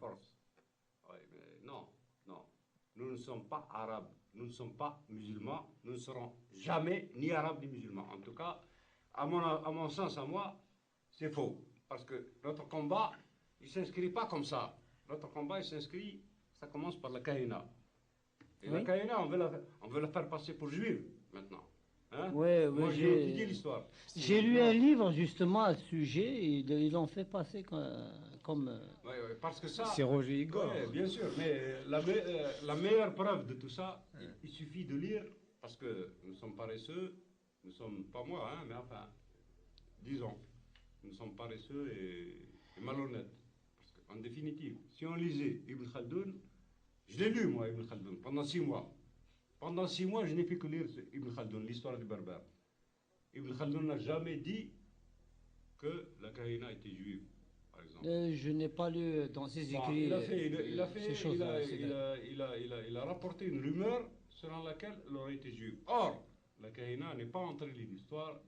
force. Oui, mais non, non. Nous ne sommes pas arabes, nous ne sommes pas musulmans, nous ne serons jamais ni arabes ni musulmans. En tout cas, à mon sens, à moi, c'est faux. Parce que notre combat, il ne s'inscrit pas comme ça. Notre combat, il s'inscrit, ça commence par la Kahina. Et la Oui. Kahina, on veut la faire passer pour juive maintenant. Hein? Ouais, Moi, ouais, j'ai étudié l'histoire. j'ai lu un livre justement à ce sujet, et ils l'ont fait passer comme Ouais, ouais, parce que ça. C'est Roger Igor. Ouais, bien sûr, mais la meilleure preuve de tout ça, il suffit de lire, parce que nous sommes paresseux, nous sommes, pas moi, hein, mais enfin, disons, nous sommes paresseux et malhonnêtes. Parce qu'en définitive, si on lisait Ibn Khaldoun, je l'ai lu moi, Ibn Khaldoun, pendant 6 mois. Pendant 6 mois, je n'ai fait que lire Ibn Khaldoun, l'histoire du Berbère. Ibn Khaldoun n'a jamais dit que la Kahina était juive, par exemple. je n'ai pas lu dans ses écrits ces choses-là. Il a rapporté une rumeur selon laquelle elle aurait été juive. Or, la Kahina n'est pas entrée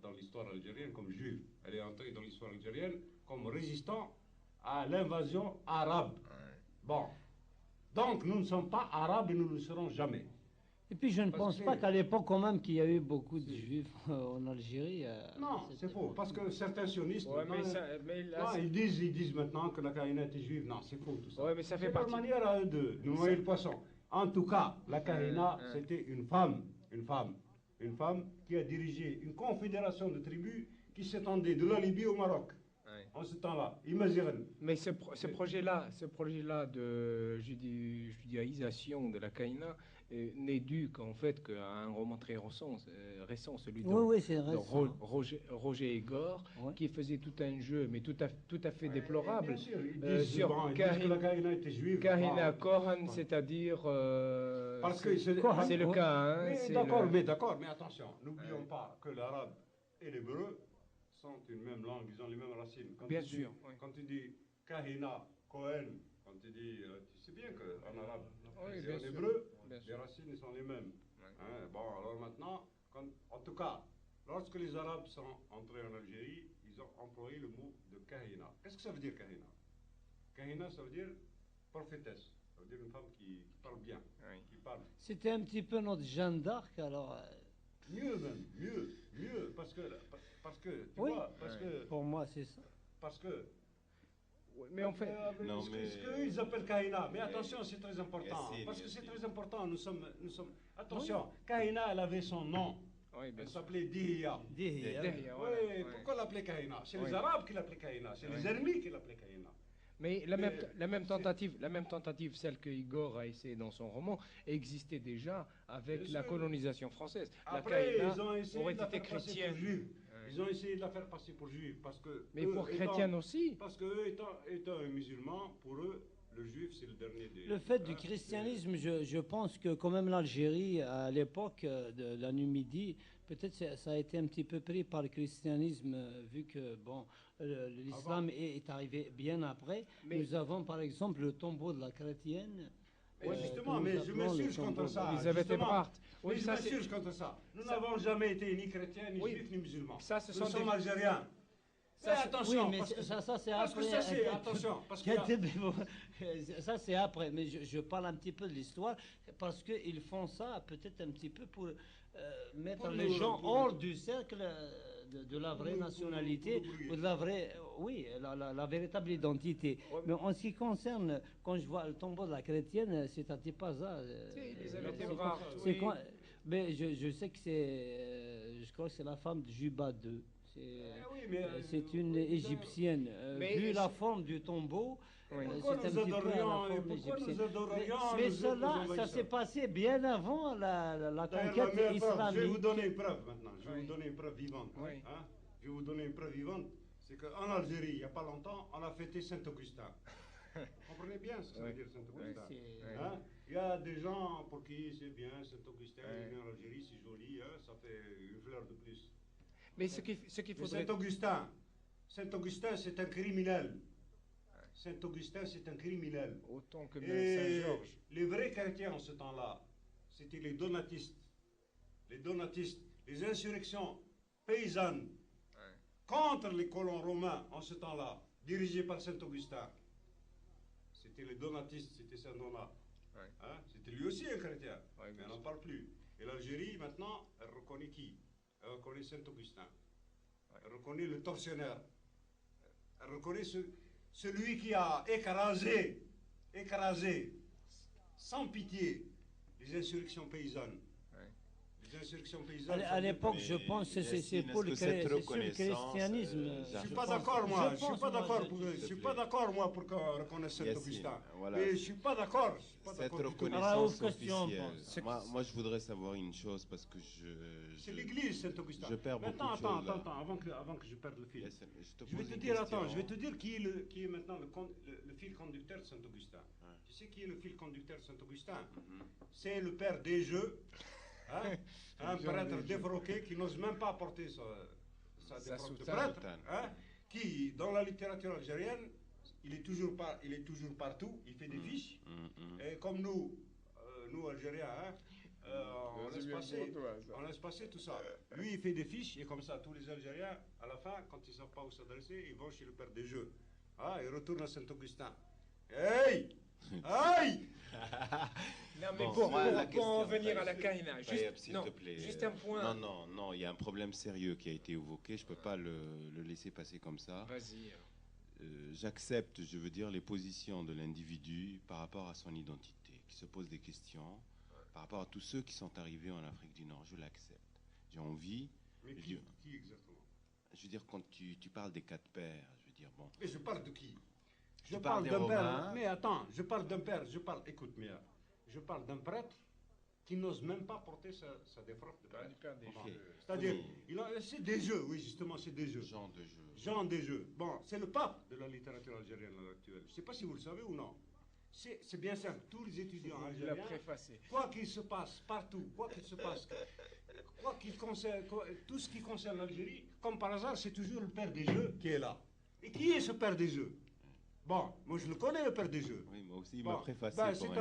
dans l'histoire algérienne comme juive. Elle est entrée dans l'histoire algérienne comme résistant à l'invasion arabe. Bon. Donc, nous ne sommes pas arabes et nous ne le serons jamais. Et puis je ne pense pas qu'à l'époque quand même qu'il y a eu beaucoup de juifs en Algérie. Non, c'est faux, parce que certains sionistes, Ouais, maintenant, ils disent maintenant que la Kahina était juive. Non, c'est faux tout ça. Ouais, mais ça fait c'est partie. leur manière à eux de noyer le poisson. En tout cas, la Kahina, c'était une femme qui a dirigé une confédération de tribus qui s'étendait de la Libye au Maroc. Ouais. En ce temps-là, imaginez. Mais ce projet-là de judaïsation de la Kaïna n'est dû qu'en fait qu'à un roman très récent, celui de, Oui, c'est vrai. Roger Igor, Ouais. qui faisait tout un jeu, mais tout à fait déplorable, Bien sûr, ils disent, sur ils disent que la Kahina était juive. Kahina Bon, Kohan, c'est-à-dire... parce que c'est le cas. Hein, d'accord, mais attention, n'oublions pas que l'arabe et l'hébreu sont une même langue, ils ont les mêmes racines. Bien sûr. Quand tu dis Kahina, Cohen, quand tu dis, tu sais bien qu'en arabe Oui, et bien en sûr. hébreu, Bien les sûr. racines sont les mêmes. Ouais. Hein, bon, alors maintenant, en tout cas, lorsque les Arabes sont entrés en Algérie, ils ont employé le mot de Kahina. Qu'est-ce que ça veut dire Kahina? Kahina, ça veut dire prophétesse. Ça veut dire une femme qui parle bien, Oui. qui parle. C'était un petit peu notre Jeanne d'Arc, alors. Mieux même, mieux, parce que tu Oui. vois, Pour moi, c'est ça. parce que Ouais, mais en fait... Non, ce mais- qu'eux ils appellent Kahina, mais attention, c'est très important, Yassine, parce que c'est Yassine. très important, nous sommes, attention, Kahina, elle avait son nom, Oui, bien elle sûr. s'appelait Dihya. Dihya. Derrière, Oui, voilà, ouais. pourquoi l'appeler Kahina? C'est Oui. les Arabes qui l'appelaient Kahina, c'est les ennemis qui l'appelaient Kahina. Mais la même tentative, celle que Igor a essayé dans son roman, existait déjà avec Bien la sûr. colonisation française. Après, la ils ont essayé aurait de la été faire passer chrétienne. pour juive. Ouais. Ils ont essayé de la faire passer pour juive, parce que... Mais eux pour étant- chrétienne aussi. Parce que eux étant un musulman, pour eux, le juif, c'est le dernier des... Le fait du hein, christianisme, je pense que quand même l'Algérie, à l'époque de la Numidie, peut-être ça a été un petit peu pris par le christianisme, vu que bon, l'islam est arrivé bien après. Mais- Nous avons par exemple le tombeau de la chrétienne. Oui, justement, que nous mais je appelons le m'insurge contre tombeau ça. Elisabeth justement. Ebrard. Oui, Mais je ça, c'est- m'insurge contre ça. Nous n'avons jamais été ni chrétiens, ni Oui. juifs, ni musulmans. Ça, ce Nous sont sommes des- algériens. Ça, Mais c'est- attention, Oui, mais parce que, ça c'est parce que après. ça, c'est... Attention, parce que... Ça c'est après, mais je parle un petit peu de l'histoire parce qu'ils font ça peut-être un petit peu pour mettre Pour les nous- gens pour- hors du cercle de la vraie Pour nous- nationalité pour nous brouiller. ou de la vraie, oui, la véritable identité. Ouais, Mais en ce qui concerne, quand je vois le tombeau de la chrétienne, c'est à Tipaza. Si, Elisabeth c'est Ebrard, c'est oui. quand- mais je sais que c'est, je crois que c'est la femme de Juba II. oui, mais, C'est une égyptienne. Mais Vu la c'est- forme du tombeau, Oui. c'est Pourquoi un nous petit peu à la adorerions- forme pourquoi nous égyptienne. adorerions Mais les cela, envahisseurs? ça s'est passé bien avant la D'ailleurs, la conquête meilleure preuve, je vais islamique. vous donner une preuve maintenant. Je vais Oui. vous donner une preuve vivante. Oui. Hein. Je vais vous donner une preuve vivante. C'est qu'en Algérie, il n'y a pas longtemps, on a fêté Saint-Augustin. Vous comprenez bien ce que ça veut Oui. dire Saint-Augustin? Oui, c'est- Hein. Il y a des gens pour qui c'est bien, Saint-Augustin, Oui. il vient en Algérie, c'est joli, hein, ça fait une fleur de plus. Mais ce qu'il Mais faudrait... Saint-Augustin, c'est un criminel. Saint-Augustin, c'est un criminel. Autant que Et Saint-Georges. les vrais chrétiens en ce temps-là, c'était les donatistes. Les donatistes, les insurrections paysannes Ouais. contre les colons romains en ce temps-là, dirigés par Saint-Augustin. c'était les donatistes, c'était Saint-Donat. Ouais. Hein, c'était lui aussi un chrétien, Ouais, mais on n'en parle plus. Et l'Algérie, maintenant, elle reconnaît qui? Elle reconnaît Saint-Augustin. Ouais. Elle reconnaît le tortionnaire. Elle reconnaît celui qui a écrasé, sans pitié, les insurrections paysannes. Ouais. Les insurrections paysannes. À l'époque, je pense que c'est pour le christianisme. Je suis pas d'accord, moi. Je suis pas d'accord. Je suis pas d'accord, moi, pour qu'on reconnaisse Saint-Augustin. Voilà. Mais je suis pas d'accord. Je suis pas Cette d'accord du tout. reconnaissance question, officielle. Moi, je voudrais savoir une chose parce que C'est l'église Saint-Augustin. je perds beaucoup de Attends, choses, là. avant que je perde le fil. Yes, Je vais te dire, attends, je vais te dire qui est maintenant le fil conducteur de Saint-Augustin. Ouais. Tu sais qui est le fil conducteur de Saint-Augustin? C'est le père des jeux, hein, un prêtre défroqué qui n'ose même pas porter sa défroque de soutane. prêtre, hein, qui, dans la littérature algérienne, il est toujours partout, il fait des fiches, et comme nous Algériens, hein, on laisse passer tout ça. Lui, il fait des fiches, et comme ça, tous les Algériens, à la fin, quand ils ne savent pas où s'adresser, ils vont chez le père des jeux. Ah, ils retournent à Saint-Augustin. Hey! Aïe! Non, mais Bon, pour la question, en venir à la Taïeb, Kaina, s'il te plaît. juste un point. Non, il y a un problème sérieux qui a été évoqué. Je peux pas le laisser passer comme ça. Vas-y. J'accepte, je veux dire, les positions de l'individu par rapport à son identité, qui se pose des questions, par rapport à tous ceux qui sont arrivés en Afrique du Nord. Je l'accepte. J'ai envie. Mais qui exactement? Je veux dire, quand tu parles des quatre pères, je veux dire, bon. Mais je parle de qui? Je Tu parle parles des d'un père. Romains. Mais attends, je parle d'un père. Écoute, Mia. Je parle d'un prêtre qui n'ose même pas porter sa défroque de prêtre. Du père des Ok. jeux. C'est-à-dire, Oui. c'est des jeux, oui, justement, c'est des jeux. Genre de jeu. Genre des jeux. Bon, c'est le pape de la littérature algérienne actuelle. Je ne sais pas si vous le savez ou non. C'est bien simple. Tous les étudiants Il l'a algériens, préfacé. quoi qu'il se passe partout, quoi qu'il se passe, tout ce qui concerne l'Algérie, comme par hasard, c'est toujours le père des jeux qui est là. Et qui est ce père des jeux? Bon, moi je le connais, le père des jeux. Oui, moi aussi, il Bon, m'a préfacé. ben, pour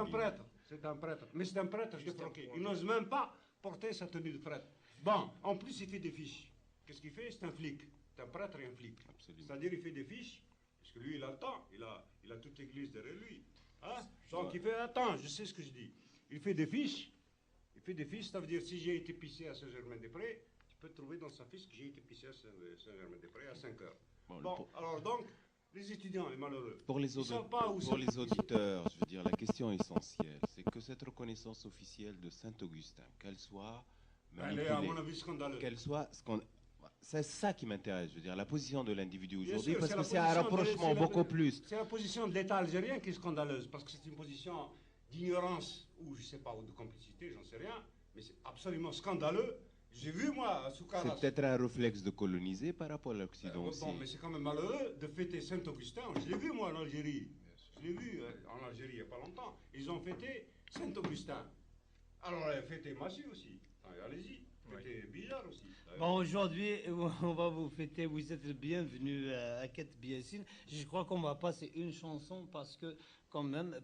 c'est un prêtre, mais c'est un prêtre défroqué. Il n'ose même pas porter sa tenue de prêtre. Bon, en plus il fait des fiches. Qu'est-ce qu'il fait? C'est un flic. C'est un prêtre et un flic. Absolument. C'est-à-dire il fait des fiches, parce que lui il a le temps, il a toute l'église derrière lui. Hein? Donc il fait, attends, je sais ce que je dis. Il fait des fiches, ça veut dire si j'ai été pissé à Saint-Germain-des-Prés, tu peux trouver dans sa fiche que j'ai été pissé à Saint-Germain-des-Prés à 5 heures. Bon, alors donc, les étudiants, les malheureux, Pour les, ils savent pas où pour les auditeurs, je veux dire, la question essentielle, c'est que cette reconnaissance officielle de Saint-Augustin, qu'elle soit elle est à mon manipulée, avis scandaleuse. qu'elle soit ce qu'on... C'est ça qui m'intéresse, je veux dire, la position de l'individu Bien aujourd'hui, sûr, parce c'est que la c'est un position de- rapprochement c'est la- beaucoup plus. C'est la position de l'État algérien qui est scandaleuse, parce que c'est une position d'ignorance, ou je sais pas, ou de complicité, j'en sais rien, mais c'est absolument scandaleux. J'ai vu, moi, à Soukaras. C'est peut-être un réflexe de coloniser par rapport à l'Occident aussi. Bon, mais c'est quand même malheureux de fêter Saint-Augustin. Je l'ai vu, moi, en Algérie. Je l'ai vu en Algérie il n'y a pas longtemps. Ils ont fêté Saint-Augustin. Alors, fêtez Massu aussi. Allez-y. Fêtez Bizarre aussi. Bon, aujourd'hui, on va vous fêter. Vous êtes le bienvenu à Ket Biassine. Je crois qu'on va passer une chanson parce que, quand même,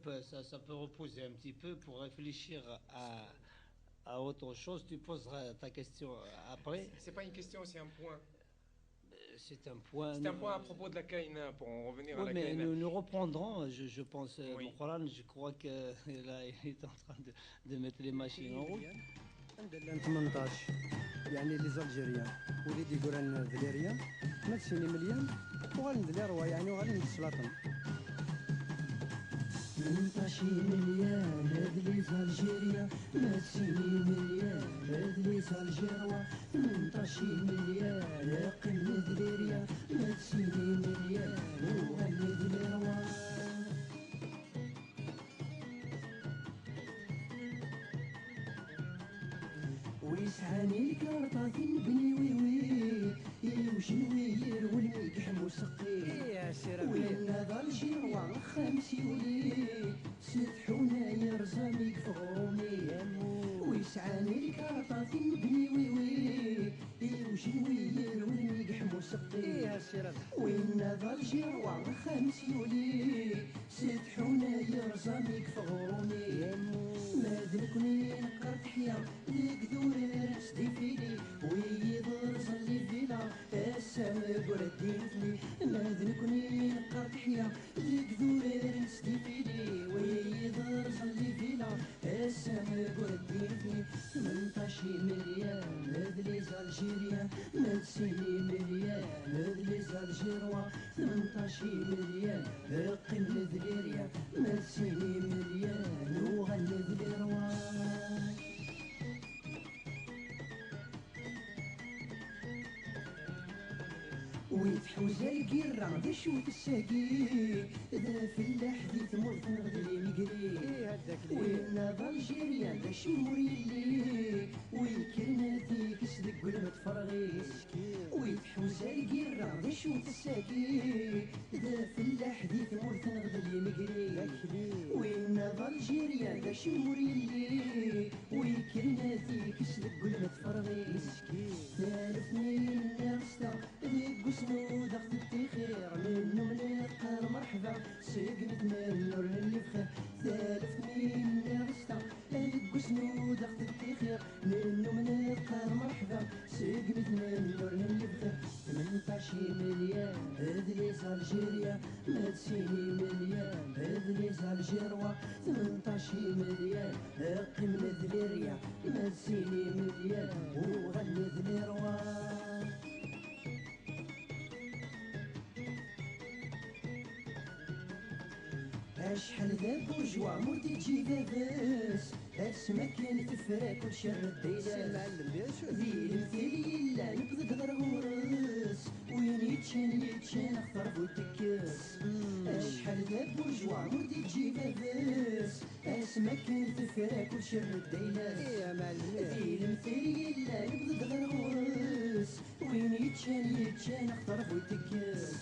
ça peut reposer un petit peu pour réfléchir à autre chose. Tu poseras ta question après. C'est pas une question, c'est un point. C'est un point. C'est un point à propos de la Kaina, pour en revenir à Oui, la mais Kaina. nous reprendrons, je pense, Oui. le Coran, je crois qu'il est en train de mettre les machines en route. عندنا 18 يعني لي زالجيريان وليدي يقولن فاليريان ما تسيني مليان وغندير روا يعني وغادي نتسلاطن 18 مليان هاد لي زالجيريا ما تسيني مليان هاد لي زالجيروا 18 مليان يقل ذليريا ما تسيني مليان وغندير روا ويسعاني الكارطة في نبني ويوي وشنوير والميكح مسقي وين هذا الجيروان خمسي ولي سدحونا يرزامي فغومي ويسعاني الكارطة في نبني ويوي وشنوير والميكح مسقي وين هذا الجيروان خمسي ولي سدحونا يرزميك في غرومي مادنكني نقر تحيا ديك ذوري رشدي فيني ويضر صلي فينا السماء ورديتني مادنكني نقر تحيا ديك ذوري رشدي فيني ويضر صلي فينا السماء ورديتني 18 مليان هذلي الجيريا نسيني مليان هذلي الجيروا 18 مليان قيم ذليريا نسيني مليان وغني ذليروا ويتحوز القرة ذا شوت الساقي ذا فلاح ذي ثمرت نغدلي مقري وين الجيريا ذا شموري اللي ويكرناتي كسدق قلمة فرغي ويتحوز القرة ذا شوت الساقي ذا فلاح ذي ثمرت نغدلي مقري وين الجيريا ذا شموري اللي ويكرناتي كسدق قلمة فرغي ثالثني الناس ذيك وسنود اخت التخير منو ملقى مرحبا سقمت منو اللي بخير ثالثني النغستا ذيك وسنود اخت التخير منو ملقى مرحبا سقمت منو اللي بخير 18 مليان هذليز الجيريا ما تسيني مليان هذليز الجيروا 18 مليان قيم ذليريا ما تسيني مليان وغني ذليروا شحال ذا بورجوا مرتي تجي لاباس اسما كان تفرا كل شر الديلاس ذي المثالي لا نبض غير غورس وين يتشان اختار بوتكاس شحال ذا بورجوا مرتي تجي لاباس اسما كان تفرا كل شر الديلاس ذي المثالي لا نبض غير غورس وين يتشان اختار بوتكاس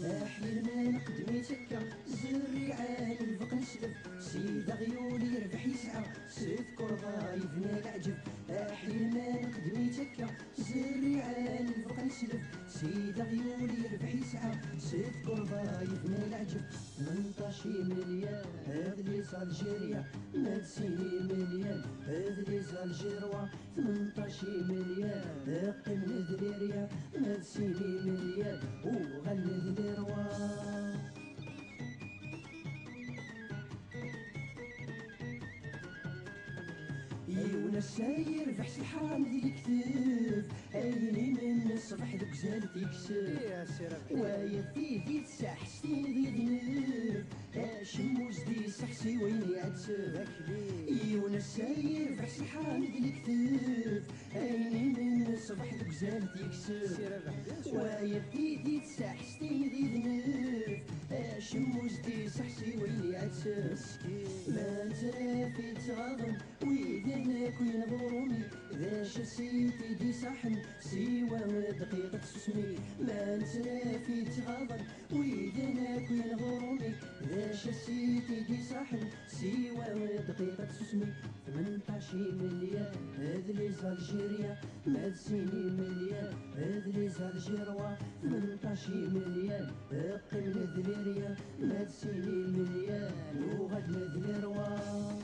احلى ما نقدمي تكا زري عالي الفق نسلف سيد غيولي يربح يسعى سذكر ضايفنا العجب احلى ما نقدمي تكا زري عالي الفق نسلف سيد غيولي يربح يسعى سذكر ضايفنا العجب 18 مليان هذلي الجيريا ما تسيني مليان هذلي الجيروا 18 مليان قيم ذليريا ما تسيني مليان وغني ذليروا والساير في حس الحرام ذي الكتاف عيني من الصبح ذوك زالت يكسر ويا ذي تساح سنين ذي ذنب شموز ذي سحسي وين يعتسف ايونا الساير في حس الحرام ذي الكتاف عيني من الصبح ذوك زالت يكسر ويا ذي تساح سنين ذي ذنب شموز ذي سحسي وين يعتسف ما ترافي تغاضم ويدنك وين غرومي ذا شسيتي دي صحن سوى دقيقة سسمي ما نسنا في تغاضن ويدنك وين غرومي ذا شسيتي دي صحن سوى دقيقة سسمي 18 مليان هذلي الجيريا ما تسيني مليان هذلي الجيروا 18 مليان قيم ذليريا ما تسيني مليان وغد ذليروا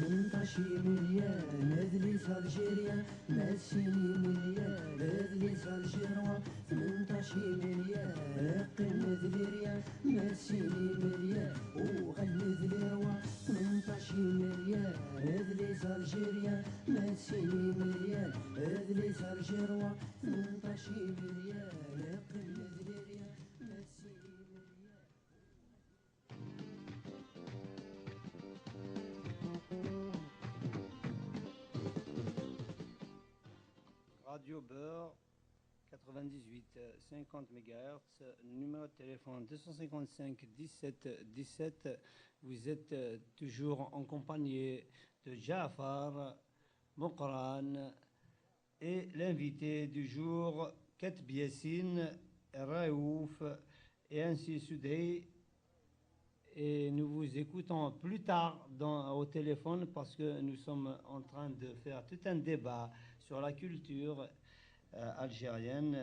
منطاشي مليان هذلي الجيريا ما تسيني مليان هذلي الجيروا 18 مليان قيم ذليريا ما تسيني مليان وغني ذليروا 18 مليان هذلي الجيريا ما تسيني مليان هذلي الجيروا 18 مليان قيم ذليريا ما تسيني مليان Radio Beurre 98 50 MHz, numéro de téléphone 255 17 17. Vous êtes toujours en compagnie de Jafar Mokran et l'invité du jour Katb Yassine Raouf et ainsi Soudey et nous vous écoutons plus tard au téléphone parce que nous sommes en train de faire tout un débat sur la culture algérienne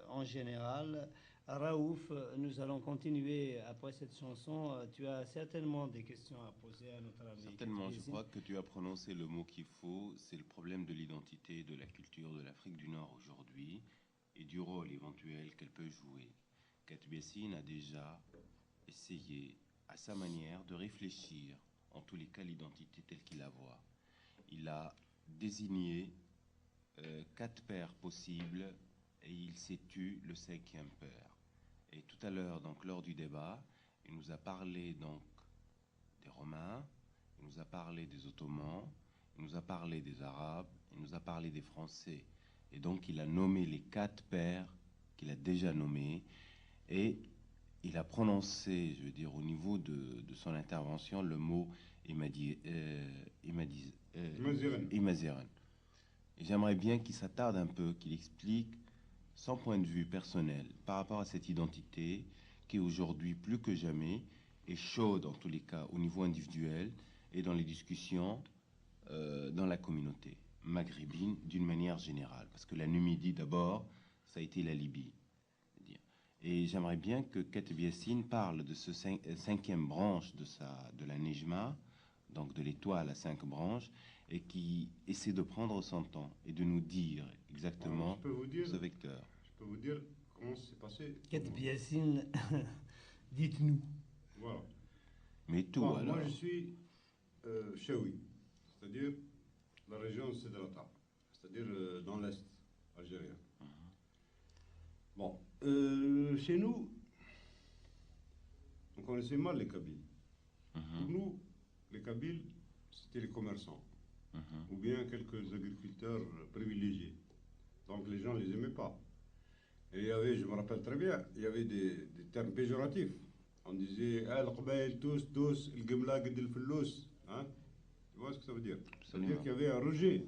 en général. Raouf, nous allons continuer après cette chanson. Tu as certainement des questions à poser à notre ami. Certainement, je crois que tu as prononcé le mot qu'il faut. C'est le problème de l'identité, de la culture de l'Afrique du Nord aujourd'hui et du rôle éventuel qu'elle peut jouer. Kateb Yassine a déjà essayé à sa manière de réfléchir, en tous les cas, l'identité telle qu'il la voit. Il a désigné 4 pères possibles et il s'est tu le 5e père. Et tout à l'heure, donc lors du débat, il nous a parlé donc des Romains, il nous a parlé des Ottomans, il nous a parlé des Arabes, il nous a parlé des Français. Et donc il a nommé les 4 pères qu'il a déjà nommés et il a prononcé, je veux dire, au niveau de son intervention, le mot Imaziran. Et j'aimerais bien qu'il s'attarde un peu, qu'il explique son point de vue personnel par rapport à cette identité qui aujourd'hui, plus que jamais, est chaude en tous les cas au niveau individuel et dans les discussions dans la communauté maghrébine d'une manière générale. Parce que la Numidie, d'abord, ça a été la Libye. Et j'aimerais bien que Kateb Yassine parle de ce 5e branche de la Nejma, donc de l'étoile à 5 branches, et qui essaie de prendre son temps et de nous dire exactement ce vecteur. Je peux vous dire comment ça s'est passé. Kateb Yassine, dites-nous. Voilà. Mais tout, bon, alors. Moi, je suis Chaoui, c'est-à-dire la région Cédrata, c'est-à-dire dans l'Est algérien. Bon, chez nous, on connaissait mal les Kabyles. Pour nous, les Kabyles, c'était les commerçants, ou bien quelques agriculteurs privilégiés. Donc les gens ne les aimaient pas. Et il y avait, je me rappelle très bien, il y avait des termes péjoratifs. On disait « Al-Qbaïl, tous, il-Gemla, Ged-el-Fellous ». Tu vois ce que ça veut dire? Ça veut dire qu'il y avait un rejet.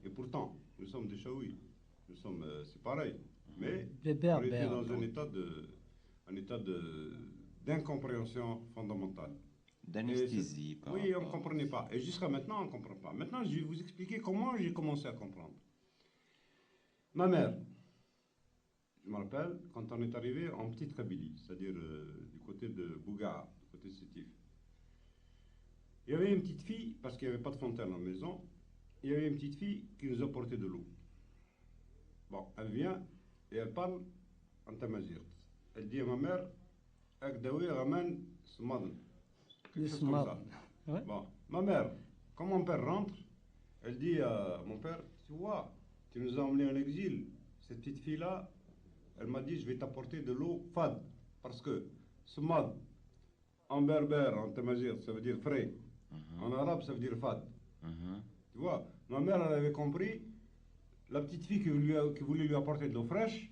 Et pourtant, nous sommes des Chaouis. Nous sommes, c'est pareil. Mais on était dans un état d'incompréhension fondamentale. D'anesthésie. Oui, on ne comprenait pas. Et jusqu'à maintenant, on ne comprend pas. Maintenant, je vais vous expliquer comment j'ai commencé à comprendre. Ma mère, je me rappelle, quand on est arrivé en petite Kabylie, c'est-à-dire du côté de Bouga, du côté de Sétif, il y avait une petite fille, parce qu'il n'y avait pas de fontaine à la maison, il y avait une petite fille qui nous a porté de l'eau. Bon, elle vient et elle parle en tamazirt. Elle dit à ma mère, Akdawi Raman Smadan. Quelque chose comme ça. Ouais. Bon, ma mère, quand mon père rentre, elle dit à mon père, tu vois, tu nous as emmenés en exil. Cette petite fille-là, elle m'a dit, je vais t'apporter de l'eau fade. Parce que Smad, en berbère, en tamazirt, ça veut dire frais. En arabe, ça veut dire fade. Tu vois, ma mère, elle avait compris. La petite fille qui voulait lui apporter de l'eau fraîche,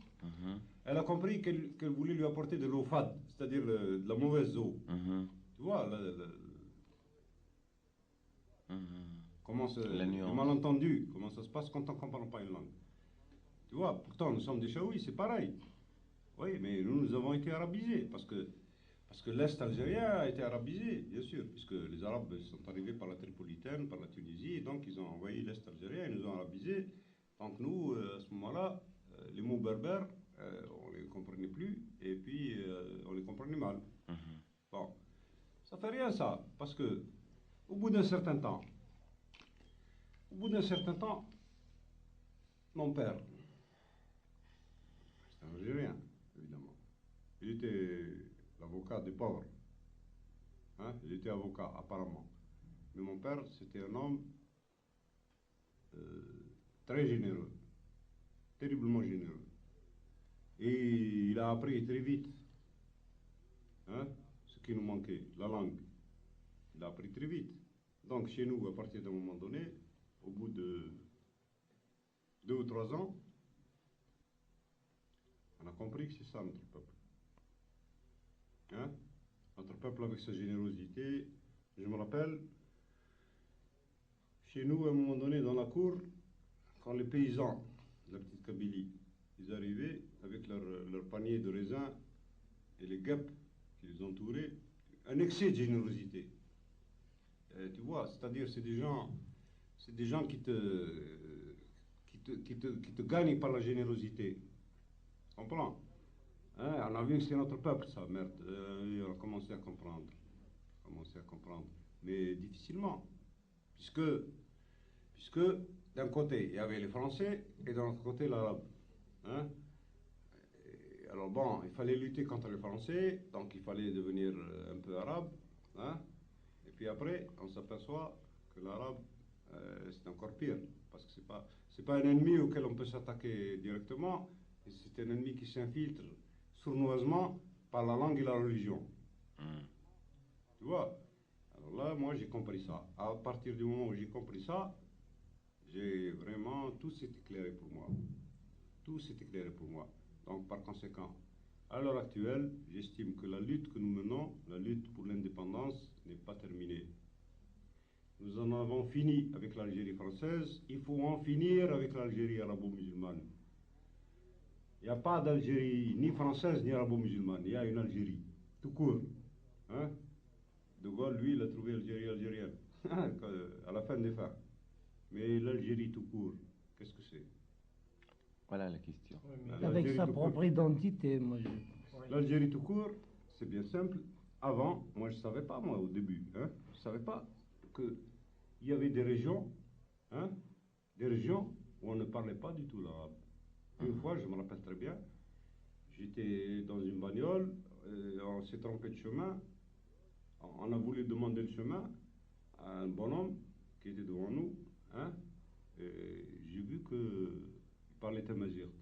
elle a compris qu'elle voulait lui apporter de l'eau fade, c'est-à-dire de la mauvaise eau. Tu vois, comment le malentendu, comment ça se passe quand on ne comprend pas une langue. Tu vois, pourtant nous sommes des Chaouis, c'est pareil. Oui, mais nous avons été arabisés, parce que l'Est algérien a été arabisé, bien sûr, puisque les Arabes sont arrivés par la Tripolitaine, par la Tunisie, et donc ils ont envahi l'Est algérien, ils nous ont arabisés. Donc nous, à ce moment-là, les mots berbères, on ne les comprenait plus, et puis on les comprenait mal. Bon, ça fait rien ça, parce que au bout d'un certain temps, mon père, c'était un Algérien, évidemment, il était l'avocat des pauvres. Il était avocat, apparemment. Mais mon père, c'était un homme très généreux, terriblement généreux. Et il a appris très vite ce qui nous manquait, la langue. Il a appris très vite. Donc chez nous, à partir d'un moment donné, au bout de 2 ou 3 ans, on a compris que c'est ça notre peuple. Notre peuple avec sa générosité. Je me rappelle, chez nous, à un moment donné, dans la cour, quand les paysans de la petite Kabylie, ils arrivaient avec leur panier de raisins et les guêpes qui les entouraient, un excès de générosité. Tu vois, c'est-à-dire c'est des gens qui te gagnent par la générosité. Tu comprends? Hein, on a vu que c'est notre peuple, ça, merde. On a commencé à comprendre. Mais difficilement. Puisque d'un côté, il y avait les Français et de l'autre côté, l'Arabe. Hein? Alors bon, il fallait lutter contre les Français, donc il fallait devenir un peu arabe. Hein? Et puis après, on s'aperçoit que l'arabe, c'est encore pire. Parce que c'est pas un ennemi auquel on peut s'attaquer directement, c'est un ennemi qui s'infiltre sournoisement par la langue et la religion. Tu vois? Alors là, moi, j'ai compris ça. À partir du moment où j'ai compris ça, j'ai vraiment... Tout s'est éclairé pour moi. Tout s'est éclairé pour moi. Donc, par conséquent, à l'heure actuelle, j'estime que la lutte que nous menons, la lutte pour l'indépendance, n'est pas terminée. Nous en avons fini avec l'Algérie française, il faut en finir avec l'Algérie arabo-musulmane. Il n'y a pas d'Algérie ni française ni arabo-musulmane, il y a une Algérie, tout court. Hein? De Gaulle, lui, il a trouvé Algérie algérienne, à la fin des fins. Mais l'Algérie tout court, qu'est-ce que c'est? Voilà la question. Avec sa propre identité, moi je... L'Algérie tout court, c'est bien simple. Avant, moi je ne savais pas, moi au début, hein, je ne savais pas qu'il y avait des régions où on ne parlait pas du tout l'arabe. Une fois, je me rappelle très bien, j'étais dans une bagnole, on s'est trompé de chemin, on a voulu demander le chemin à un bonhomme qui était devant nous, hein, et j'ai vu qu'il parlait tamazight.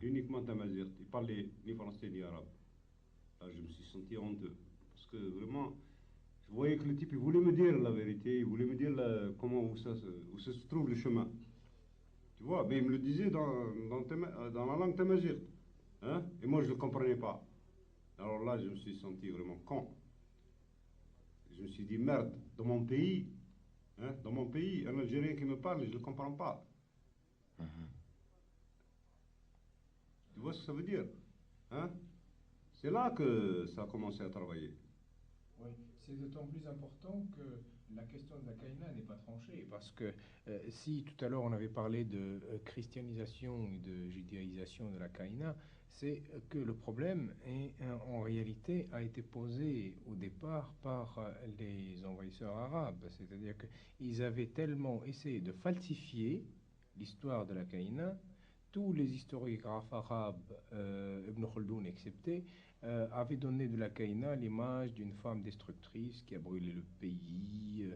Uniquement tamazight. Il parlait ni français ni arabe. Là, je me suis senti honteux. Parce que vraiment, je voyais que le type, il voulait me dire la vérité, il voulait me dire où se trouve le chemin. Tu vois, mais il me le disait dans la langue tamazight. Hein? Et moi, je ne le comprenais pas. Alors là, je me suis senti vraiment con. Je me suis dit, merde, dans mon pays, un Algérien qui me parle, je ne le comprends pas. Tu vois ce que ça veut dire? Hein? C'est là que ça a commencé à travailler. Oui, c'est d'autant plus important que la question de la Kaina n'est pas tranchée, parce que si tout à l'heure on avait parlé de christianisation et de judaïsation de la Kaina, c'est que le problème en réalité a été posé au départ par les envahisseurs arabes, c'est-à-dire qu'ils avaient tellement essayé de falsifier l'histoire de la Kaina. Tous les historiographes arabes, Ibn Khaldoun excepté, avaient donné de la Kaina l'image d'une femme destructrice qui a brûlé le pays,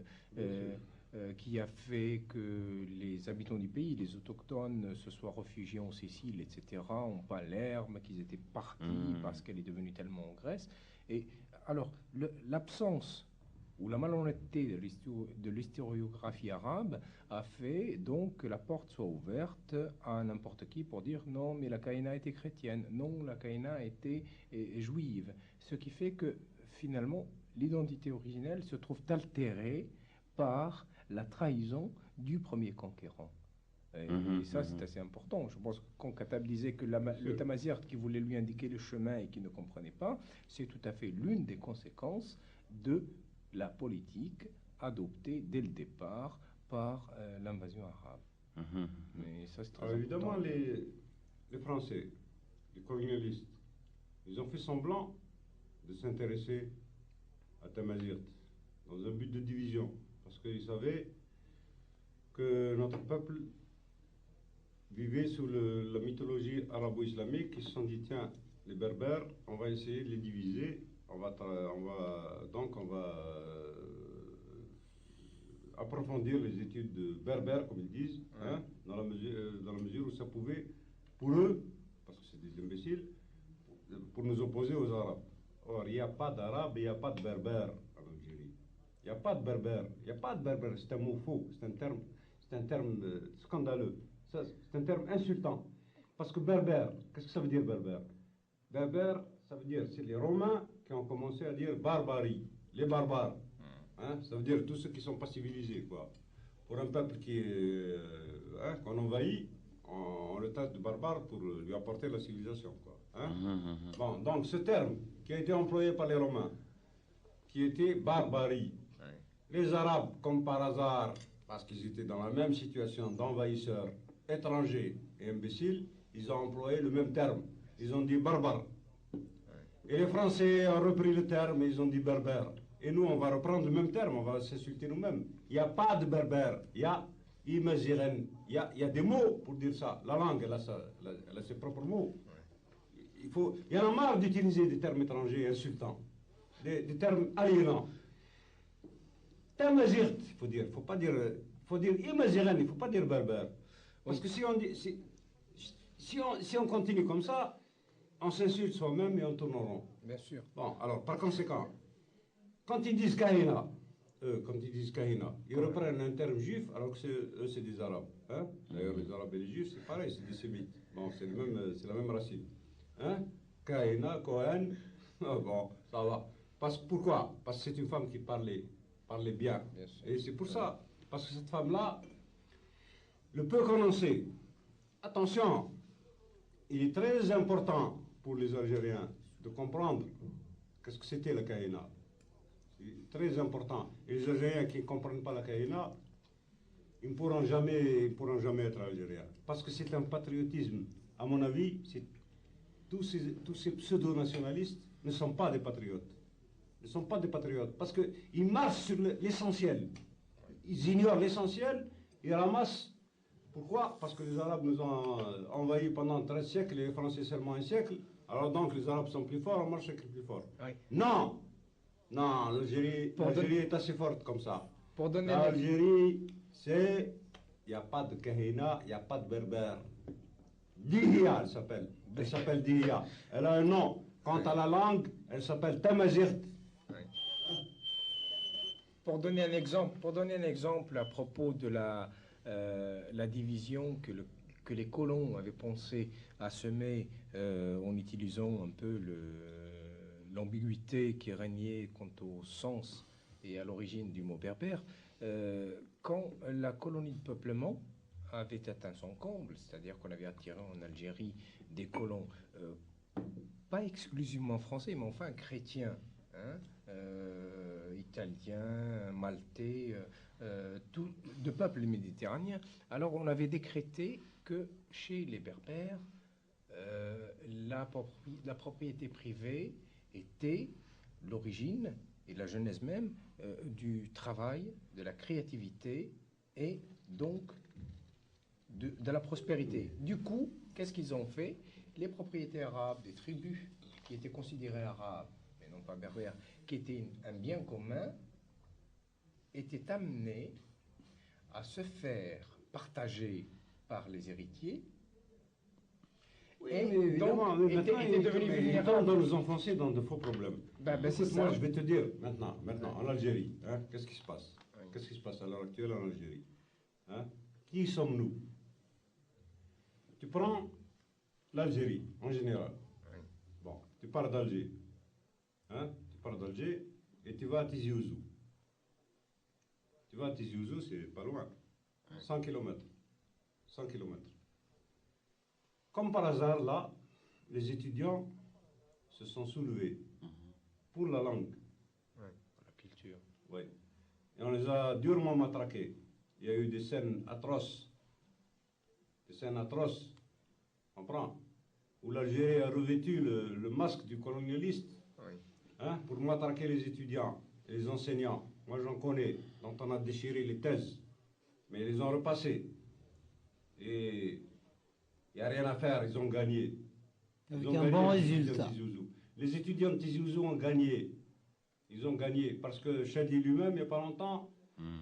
qui a fait que les habitants du pays, les autochtones, se soient réfugiés en Sicile, etc., en Palerme, qu'ils étaient partis parce qu'elle est devenue tellement en Grèce. Et alors, l'absence ou la malhonnêteté de l'historiographie arabe a fait donc que la porte soit ouverte à n'importe qui pour dire non, mais la Kaina était chrétienne, non, la Kaina était juive. Ce qui fait que finalement, l'identité originelle se trouve altérée par la trahison du premier conquérant. Et ça, c'est assez important. Je pense qu'on disait que le tamazight qui voulait lui indiquer le chemin et qui ne comprenait pas, c'est tout à fait l'une des conséquences de la politique adoptée dès le départ par l'invasion arabe. Mais ça, c'est très important. Évidemment, les Français, les colonialistes, ils ont fait semblant de s'intéresser à Tamazight dans un but de division, parce qu'ils savaient que notre peuple vivait sous la mythologie arabo-islamique. Ils se sont dit, tiens, les Berbères, on va essayer de les diviser. On va approfondir les études berbères, comme ils disent, hein, dans la mesure où ça pouvait, pour eux, parce que c'est des imbéciles, pour nous opposer aux Arabes. Or, il n'y a pas d'Arabes, il n'y a pas de Berbères en Algérie. Il n'y a pas de Berbères. Il n'y a pas de Berbères. C'est un mot faux. C'est un terme scandaleux. C'est un terme insultant. Parce que Berbère, qu'est-ce que ça veut dire Berbère? Berbère, ça veut dire, c'est les Romains qui ont commencé à dire barbarie, les barbares. Hein? Ça veut dire tous ceux qui ne sont pas civilisés, quoi. Pour un peuple qu'on envahit, on le taxe de barbare pour lui apporter la civilisation, quoi. Hein? Bon, donc ce terme qui a été employé par les Romains, qui était barbarie. Ouais. Les Arabes, comme par hasard, parce qu'ils étaient dans la même situation d'envahisseurs étrangers et imbéciles, ils ont employé le même terme. Ils ont dit barbare. Et les Français ont repris le terme et ils ont dit berbère. Et nous, on va reprendre le même terme, on va s'insulter nous-mêmes. Il n'y a pas de berbère, il y a imaziren. Il y a des mots pour dire ça. La langue, elle a ses propres mots. Il y en a marre d'utiliser des termes étrangers insultants, des termes aliénants. Tamazirt, il faut dire. Il faut dire imaziren, il ne faut pas dire berbère. Parce que si on continue comme ça, on s'insulte soi-même et on tourne en rond. Bien sûr. Bon, alors, par conséquent, quand ils disent kahina, ils reprennent un terme juif alors que eux, c'est des Arabes. Hein? D'ailleurs, les Arabes et les Juifs, c'est pareil, c'est des Sémites. Bon, c'est la même racine. Hein? Kahina, Cohen, bon, ça va. Pourquoi? Parce que c'est une femme qui parlait bien. Et c'est pour ça. Parce que cette femme-là, le peu qu'on en sait, attention, il est très important pour les Algériens de comprendre qu'est-ce que c'était la kahina. C'est très important. Et les Algériens qui ne comprennent pas la kahina, ils ne pourront jamais être Algériens. Parce que c'est un patriotisme. À mon avis, tous ces pseudo-nationalistes ne sont pas des patriotes. Ne sont pas des patriotes. Parce qu'ils marchent sur l'essentiel. Ils ignorent l'essentiel, ils ramassent. Pourquoi? Parce que les Arabes nous ont envahis pendant 13 siècles et les Français seulement un siècle. Alors donc les Arabes sont plus forts, moi je suis plus fort. Oui. Non! Non, l'Algérie est assez forte comme ça. L'Algérie, il n'y a pas de kahina, il n'y a pas de berbère. Dihia, elle s'appelle. Elle s'appelle Dihia. Elle a un nom. Quant à la langue, elle s'appelle Tamazirt. Pour donner un exemple à propos de la division que les colons avaient pensé à semer en utilisant un peu l'ambiguïté qui régnait quant au sens et à l'origine du mot berbère, quand la colonie de peuplement avait atteint son comble, c'est-à-dire qu'on avait attiré en Algérie des colons, pas exclusivement français, mais enfin chrétiens, hein, italiens, maltais, de peuples méditerranéens. Alors on avait décrété que chez les Berbères, la propriété privée était l'origine et la genèse même du travail, de la créativité et donc de la prospérité. Du coup, qu'est-ce qu'ils ont fait? Les propriétés arabes des tribus qui étaient considérées arabes, mais non pas berbères, qui étaient un bien commun, étaient amenés à se faire partager par les héritiers. Oui, et mais évidemment, donc, étaient devenus vulnérables. De nous enfoncer dans de faux problèmes. Moi, je vais te dire, maintenant en Algérie, hein, qu'est-ce qui se passe? Qu'est-ce qui se passe à l'heure actuelle en Algérie? Hein? Qui sommes-nous? Tu prends l'Algérie, en général. Bon, tu pars d'Alger. Hein? Tu pars d'Alger et tu vas à Tizi Ouzou. Tu vas à Tizi Ouzou, c'est pas loin. 100 km. 100 km. Comme par hasard, là, les étudiants se sont soulevés pour la langue. Ouais, pour la culture. Oui. Et on les a durement matraqués. Il y a eu des scènes atroces. Des scènes atroces. On comprend? Où l'Algérie a revêtu le masque du colonialiste. Oui. Hein, pour matraquer les étudiants et les enseignants. Moi, j'en connais, dont on a déchiré les thèses. Mais ils les ont repassées. Et il n'y a rien à faire, ils ont gagné. Avec un bon résultat. Les étudiants de Tizi Ouzou ont gagné. Ils ont gagné parce que Chadi lui-même, il n'y a pas longtemps,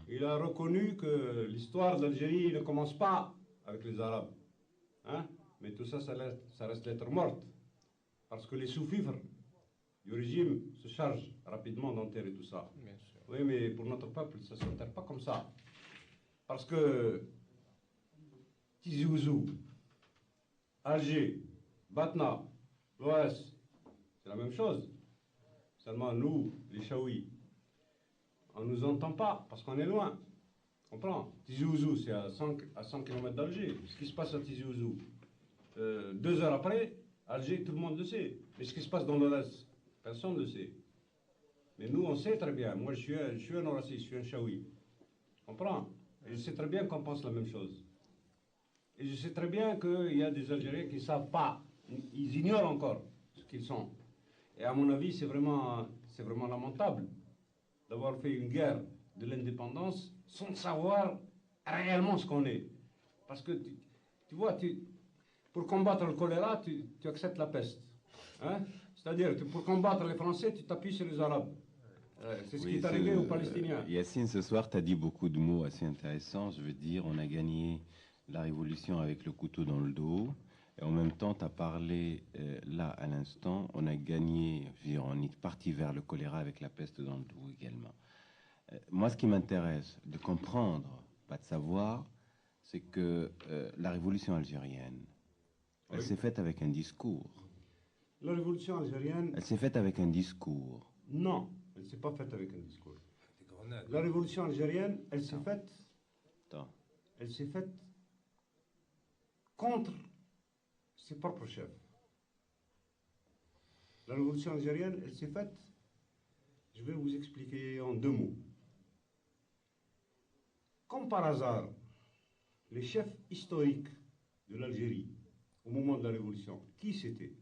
il a reconnu que l'histoire d'Algérie ne commence pas avec les Arabes. Hein? Mais tout ça, ça reste lettre morte. Parce que les sous-fifres du régime se chargent rapidement d'enterrer tout ça. Bien sûr. Oui, mais pour notre peuple, ça ne s'enterre pas comme ça. Parce que Tizi Ouzou, Alger, Batna, l'Ouest, c'est la même chose. Seulement nous, les Chaouis, on ne nous entend pas parce qu'on est loin. Tu comprends? Tizi Ouzou, c'est à 100 km d'Alger. Ce qui se passe à Tizi Ouzou, 2 heures après, Alger, tout le monde le sait. Mais ce qui se passe dans l'Ouest, personne ne le sait. Mais nous, on sait très bien. Moi, je suis un Horassi, je suis un Chaoui. Tu comprends? Et je sais très bien qu'on pense la même chose. Et je sais très bien qu'il y a des Algériens qui ne savent pas. Ils ignorent encore ce qu'ils sont. Et à mon avis, c'est vraiment lamentable d'avoir fait une guerre de l'indépendance sans savoir réellement ce qu'on est. Parce que, tu vois, pour combattre le choléra, tu acceptes la peste. Hein? C'est-à-dire, pour combattre les Français, tu t'appuies sur les Arabes. C'est ce qui est arrivé aux Palestiniens. Yacine, ce soir, tu as dit beaucoup de mots assez intéressants. Je veux dire, on a gagné la révolution avec le couteau dans le dos. Et en même temps, tu as parlé, là, à l'instant, on a gagné, je veux dire, on est parti vers le choléra avec la peste dans le dos également. Moi, ce qui m'intéresse de comprendre, pas de savoir, c'est que la révolution algérienne, elle s'est faite avec un discours. La révolution algérienne... Elle s'est faite avec un discours. Non, elle ne s'est pas faite avec un discours. La révolution algérienne, elle s'est faite... Elle s'est faite contre ses propres chefs. La révolution algérienne, elle s'est faite... Je vais vous expliquer en 2 mots. Comme par hasard, les chefs historiques de l'Algérie, au moment de la révolution, qui c'était?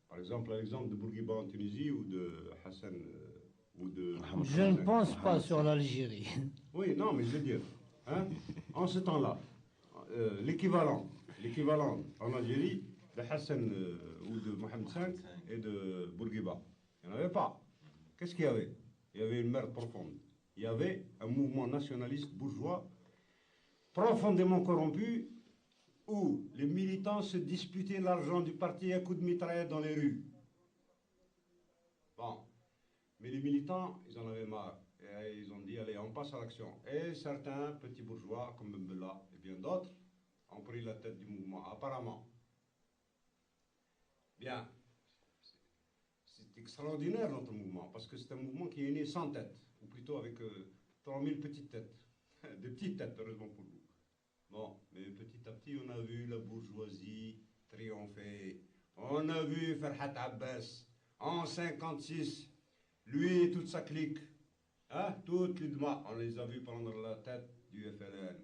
Par exemple, l'exemple de Bourguiba en Tunisie ou de Hassan ou de... Je ne pense pas sur l'Algérie. Oui, non, mais je veux dire, hein, en ce temps-là, l'équivalent en Algérie de Hassan ou de Mohamed V et de Bourguiba, il n'y en avait pas. Qu'est-ce qu'il y avait? Il y avait une merde profonde. Il y avait un mouvement nationaliste bourgeois profondément corrompu où les militants se disputaient l'argent du parti à coups de mitraillette dans les rues. Bon. Mais les militants, ils en avaient marre. Et ils ont dit, allez, on passe à l'action. Et certains petits bourgeois, comme Mbella et bien d'autres, ont pris la tête du mouvement, apparemment. Bien. C'est extraordinaire, notre mouvement, parce que c'est un mouvement qui est né sans tête, ou plutôt avec 3000 petites têtes. Des petites têtes, heureusement pour nous. Bon, mais petit à petit, on a vu la bourgeoisie triompher. On a vu Ferhat Abbas en 56, lui et toute sa clique, hein, toutes les demain, on les a vus prendre la tête du FLN.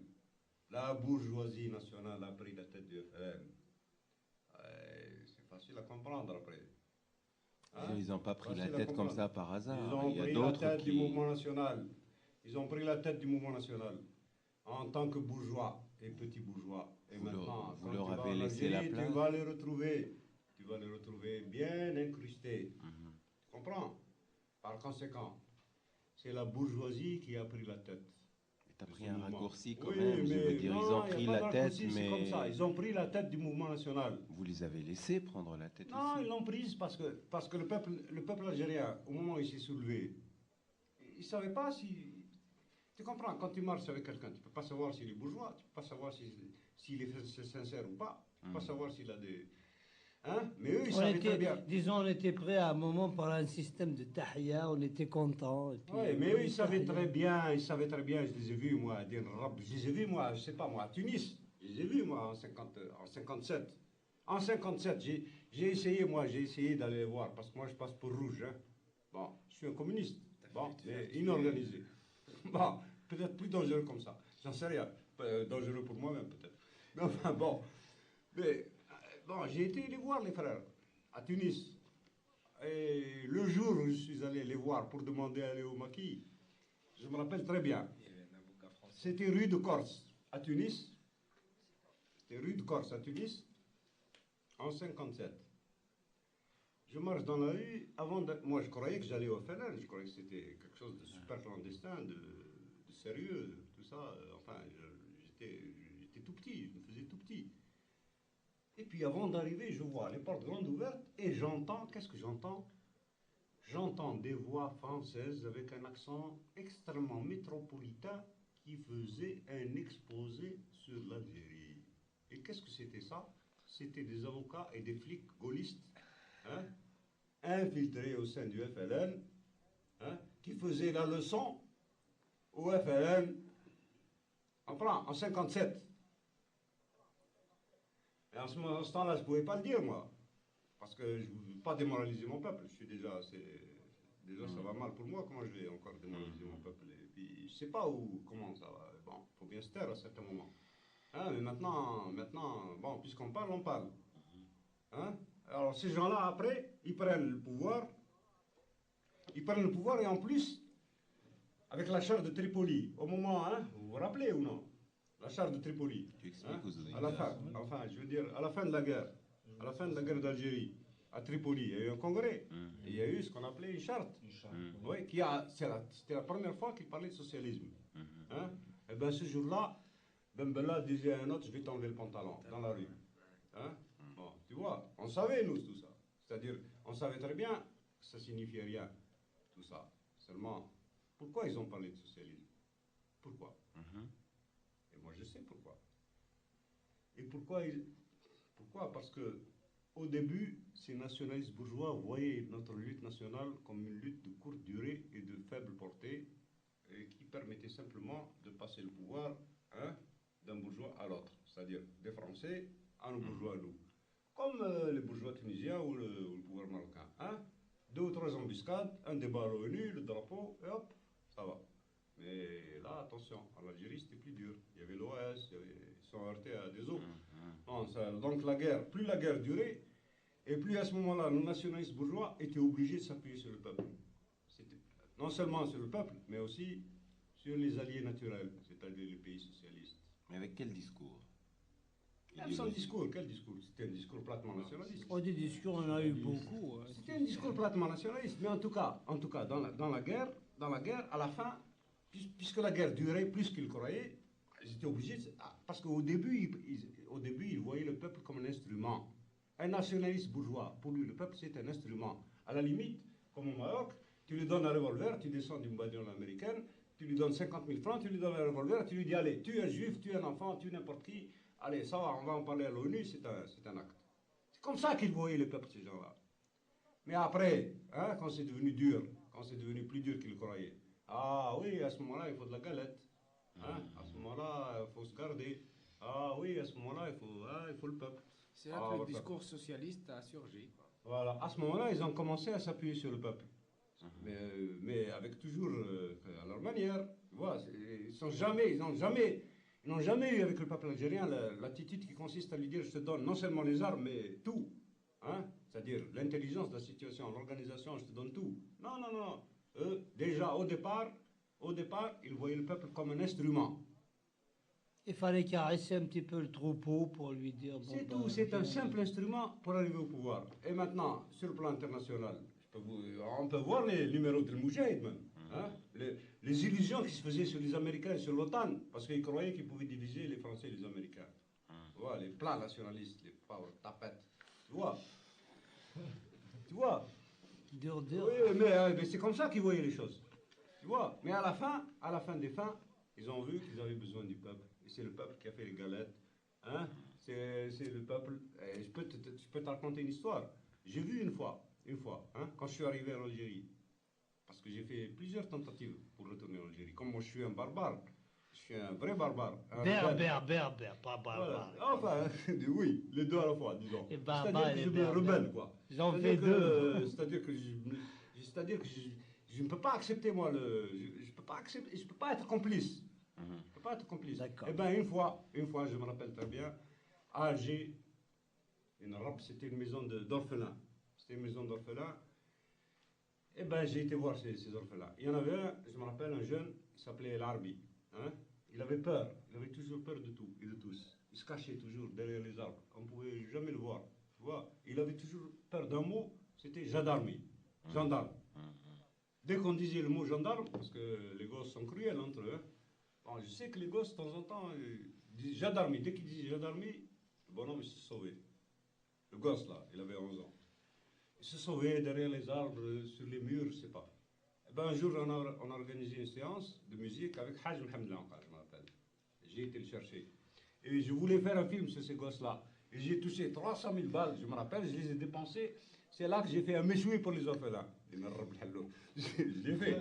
La bourgeoisie nationale a pris la tête du FLN. C'est facile à comprendre après. Hein? Ils n'ont pas pris la tête comme ça par hasard. Ils ont pris la tête du mouvement national. Ils ont pris la tête du mouvement national en tant que bourgeois et petits bourgeois. Et maintenant, vous leur avez laissé la place. Tu vas les retrouver. Tu vas les retrouver bien incrustés. Tu comprends? Par conséquent, c'est la bourgeoisie qui a pris la tête. Tu as pris un raccourci quand même. Je veux dire, ils ont pris la tête, mais... Comme ça. Ils ont pris la tête du mouvement national. Vous les avez laissés prendre la tête Non, aussi. ils l'ont prise parce que le peuple algérien, au moment où il s'est soulevé, il ne savait pas si... Tu comprends, quand tu marches avec quelqu'un, tu ne peux pas savoir s'il est bourgeois, tu ne peux pas savoir s'il est sincère ou pas, tu ne peux pas savoir s'il a des... Hein? Mais eux, ils savaient très bien. Disons, on était prêt à un moment par un système de tahia, on était contents. Oui, mais eux, ils savaient très bien, je les ai vus, moi, je les ai vus, moi, je sais pas, moi, à Tunis, je les ai vus, moi, en 57. En 57, j'ai essayé d'aller les voir, parce que moi, je passe pour rouge, hein. Bon, je suis un communiste, bon, mais inorganisé. Bon, peut-être plus dangereux comme ça, j'en sais rien, dangereux pour moi-même, peut-être. Mais enfin, bon, mais... Bon, j'ai été les voir, les frères, à Tunis. Et le jour où je suis allé les voir pour demander à aller au maquis, je me rappelle très bien. C'était rue de Corse, à Tunis. C'était rue de Corse, à Tunis, en 57. Je marche dans la rue, moi je croyais que j'allais au FLN, je croyais que c'était quelque chose de super clandestin, de sérieux, tout ça. Enfin, j'étais tout petit, je me faisais tout petit. Et puis avant d'arriver, je vois les portes grandes ouvertes et j'entends, qu'est-ce que j'entends? J'entends des voix françaises avec un accent extrêmement métropolitain qui faisaient un exposé sur l'Algérie. Et qu'est-ce que c'était ça? C'était des avocats et des flics gaullistes, hein, infiltrés au sein du FLN, hein, qui faisaient la leçon au FLN en 57. Et en ce temps-là, je ne pouvais pas le dire, moi. Parce que je ne veux pas démoraliser mon peuple. Je suis déjà Déjà, ça va mal pour moi. Comment je vais encore démoraliser mon peuple? Et puis, je sais pas où, comment ça va. Bon, faut bien se taire à certains moments. Hein, mais maintenant, bon, puisqu'on parle, on parle. Hein? Alors, ces gens-là, après, ils prennent le pouvoir. Ils prennent le pouvoir et en plus, avec la charte de Tripoli, au moment, hein, vous vous rappelez ou non? La charte de Tripoli. Tu expliques aux À la auditeurs. fin, enfin, je veux dire, à la fin de la guerre, à la fin de la guerre d'Algérie, à Tripoli, il y a eu un congrès. Et il y a eu ce qu'on appelait une charte. Oui, c'était la première fois qu'il parlait de socialisme. Hein? Et bien ce jour-là, Ben Bella disait à un autre, je vais t'enlever le pantalon dans la rue. Hein? Bon, tu vois, on savait nous tout ça. C'est-à-dire, on savait très bien que ça signifiait rien, tout ça. Seulement, pourquoi ils ont parlé de socialisme? Pourquoi? Et moi je sais pourquoi. Et pourquoi? Parce que au début, ces nationalistes bourgeois voyaient notre lutte nationale comme une lutte de courte durée et de faible portée, et qui permettait simplement de passer le pouvoir, hein, d'un bourgeois à l'autre, c'est-à-dire des Français à nos bourgeois à nous. Comme les bourgeois tunisiens ou le pouvoir marocain. Hein? 2 ou 3 embuscades, un débat à l'ONU, le drapeau, et hop, ça va. Mais là, attention, en Algérie, c'était plus dur. Il y avait l'OS, ils sont heurtés à des autres. Donc la guerre, plus la guerre durait, et plus à ce moment-là, nos nationalistes bourgeois étaient obligés de s'appuyer sur le peuple. Non seulement sur le peuple, mais aussi sur les alliés naturels, c'est-à-dire les pays socialistes. Mais avec quel discours? Même sans discours, quel discours? C'était un discours platement nationaliste. Oh, des discours, on en a eu beaucoup. Hein. C'était un discours platement nationaliste, mais en tout cas, dans la guerre, à la fin, puisque la guerre durait plus qu'ils croyaient, ils étaient obligés, parce qu'au début, ils voyaient le peuple comme un instrument. Un nationaliste bourgeois, pour lui, le peuple, c'est un instrument. À la limite, comme au Maroc, tu lui donnes un revolver, tu descends d'une bagnole américaine, tu lui donnes 50 000 francs, tu lui donnes un revolver, tu lui dis, allez, tue un juif, tue un enfant, tue n'importe qui, allez, ça va, on va en parler à l'ONU, c'est un acte. C'est comme ça qu'ils voyaient le peuple, ces gens-là. Mais après, hein, quand c'est devenu dur, quand c'est devenu plus dur qu'ils croyaient, ah oui, à ce moment-là, il faut de la galette. Hein, à ce moment-là, il faut se garder. Ah oui, à ce moment-là, il faut le peuple. C'est là que le discours socialiste a surgi. Quoi. Voilà, à ce moment-là, ils ont commencé à s'appuyer sur le peuple. Mais avec toujours à leur manière. Voilà, ils n'ont jamais eu avec le peuple algérien l'attitude qui consiste à lui dire je te donne non seulement les armes, mais tout. Hein? C'est-à-dire l'intelligence de la situation, l'organisation, je te donne tout. Non, non, non. Eux, déjà, au départ, ils voyaient le peuple comme un instrument. Il fallait caresser un petit peu le troupeau pour lui dire... Bon, C'est tout, c'est un simple instrument pour arriver au pouvoir. Et maintenant, sur le plan international, on peut voir les numéros de Moujahid même. Hein? Les illusions qui se faisaient sur les Américains et sur l'OTAN, parce qu'ils croyaient qu'ils pouvaient diviser les Français et les Américains. Tu vois, les plans nationalistes, les pauvres tapettes. Tu vois? Tu vois? Dur. Oui, mais c'est comme ça qu'ils voyaient les choses. Tu vois? Mais à la fin des fins, ils ont vu qu'ils avaient besoin du peuple. Et c'est le peuple qui a fait les galettes. Hein? C'est le peuple. Et je peux te raconter une histoire. J'ai vu une fois, hein, quand je suis arrivé en Algérie, parce que j'ai fait plusieurs tentatives pour retourner en Algérie. Comme moi je suis un barbare, je suis un vrai barbare. Berbère, pas barbare. Voilà. Enfin, oui, les deux à la fois, disons. Et barbare C'est-à-dire que et je me berbère. rebelle, quoi. J'en fais deux. C'est-à-dire que je ne peux pas accepter, moi, je peux pas être complice. Je peux pas être complice. D'accord. Eh bien, une fois, je me rappelle très bien, à Alger, c'était une maison d'orphelins. C'était une maison d'orphelins. Eh bien, j'ai été voir ces orphelins. Il y en avait un, je me rappelle, un jeune, il s'appelait Larbi. Hein? Il avait peur. Il avait toujours peur de tout et de tous. Il se cachait toujours derrière les arbres. On ne pouvait jamais le voir. Tu vois? Il avait toujours peur d'un mot, c'était gendarmerie. Gendarme. Dès qu'on disait le mot gendarme, parce que les gosses sont cruels entre eux, hein. Bon, je sais que les gosses, de temps en temps, disent gendarmerie. Dès qu'ils disaient gendarmerie, le bonhomme il se sauvait. Le gosse, là, il avait 11 ans. Il se sauvait derrière les arbres, sur les murs, je ne sais pas. Et ben, un jour, on a organisé une séance de musique avec Haj Mohamed Lankar, je me rappelle. J'ai été le chercher. Et je voulais faire un film sur ces gosses-là. Et j'ai touché 300 000 balles, je me rappelle, je les ai dépensées. C'est là que j'ai fait un méchoui pour les orphelins. Je l'ai fait.